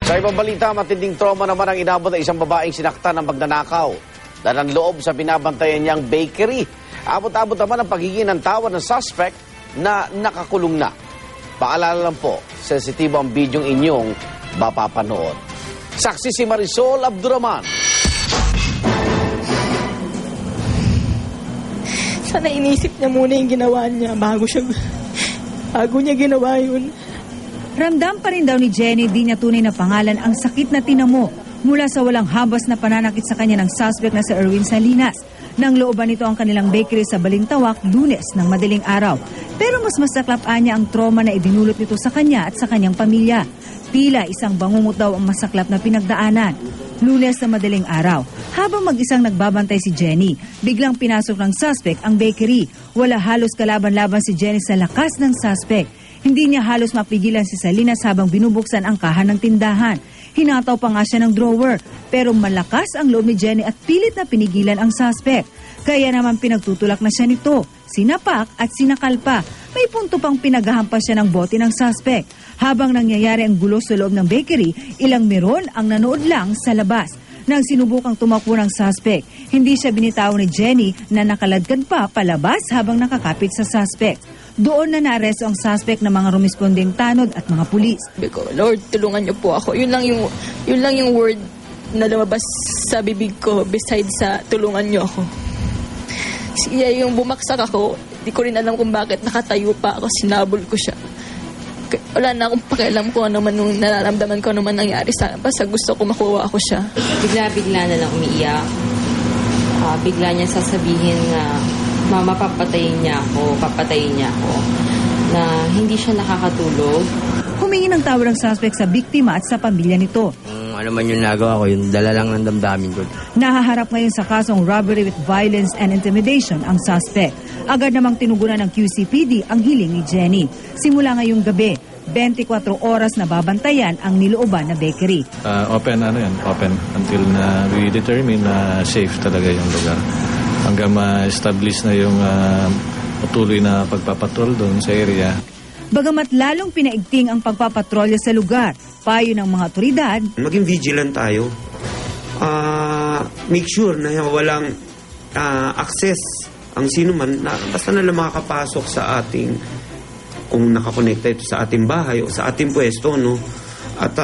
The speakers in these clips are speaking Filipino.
Sa ibang balita, matinding trauma naman ang inabot ng isang babaeng sinaktan ng magnanakaw dahil ang loob sa binabantayan niyang bakery. Abot-abot naman ang pagiging ng tawad ng suspect na nakakulong na. Paalala lang po, sensitibo ang bidyong inyong mapapanood. Saksi si Marisol Abduraman. Sana inisip niya muna yung ginawa niya bago niya ginawa yun. Ramdam pa rin daw ni Jenny, di niya tunay na pangalan, ang sakit na tinamo mula sa walang habas na pananakit sa kanya ng suspect na si Erwin Salinas. Nang looban nito ang kanilang bakery sa Balintawak, Lunes ng madaling araw. Pero mas masaklap niya ang trauma na idinulot nito sa kanya at sa kanyang pamilya. Tila isang bangungot daw ang masaklap na pinagdaanan. Lunes na madaling araw, habang mag-isang nagbabantay si Jenny, biglang pinasok ng suspect ang bakery. Wala halos kalaban-laban si Jenny sa lakas ng suspect. Hindi niya halos mapigilan si Salinas habang binubuksan ang kahan ng tindahan. Hinataw pa nga siya ng drawer, pero malakas ang loob ni Jenny at pilit na pinigilan ang suspect. Kaya naman pinagtutulak na siya nito, sinapak at sinakal pa. May punto pang pinaghahampas siya ng bote ng suspect. Habang nangyayari ang gulo sa loob ng bakery, ilang meron ang nanood lang sa labas. Nang sinubukang tumakbo ng suspect, hindi siya binitawan ni Jenny na nakaladkad pa palabas habang nakakapit sa suspect. Doon na naaresto ang suspect ng mga rumispondeng tanod at mga pulis. Sabi ko, Lord, tulungan niyo po ako. Yun lang yung word na lumabas sa bibig ko besides sa tulungan niyo ako. Siya yung bumaksak ako, di ko rin alam kung bakit nakatayo pa ako, sinabol ko siya. Wala na akong pakialam kung ano man nung nararamdaman ko, ano man nangyari sa akin. Basta gusto ko makuha ako siya. Bigla-bigla na lang umiiyak. Bigla niya sasabihin na, Mama, papatayin niya ako, na hindi siya nakakatulog. Humingi ng tawad ang suspect sa biktima at sa pamilya nito. Ano man yung nagawa ko, yung dala lang ng damdamin ko. Nahaharap ngayon sa kasong robbery with violence and intimidation ang suspect. Agad namang tinugunan ng QCPD ang hiling ni Jenny. Simula ngayong gabi, 24 oras na babantayan ang nilooban na bakery. Open until na we determine na safe talaga yung lugar. Hanggang ma-establish na yung patuloy na pagpapatrol doon sa area. Bagamat lalong pinaigting ang pagpapatrolya sa lugar, payo ng mga otoridad, maging vigilant tayo. Make sure na walang access ang sino man, basta na lang makakapasok sa ating, kung nakakonekta ito sa ating bahay o sa ating pwesto, no? At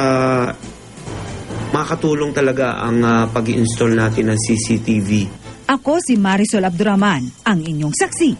makakatulong talaga ang pag-i-install natin ng CCTV. Ako si Marisol Abduraman, ang inyong saksi.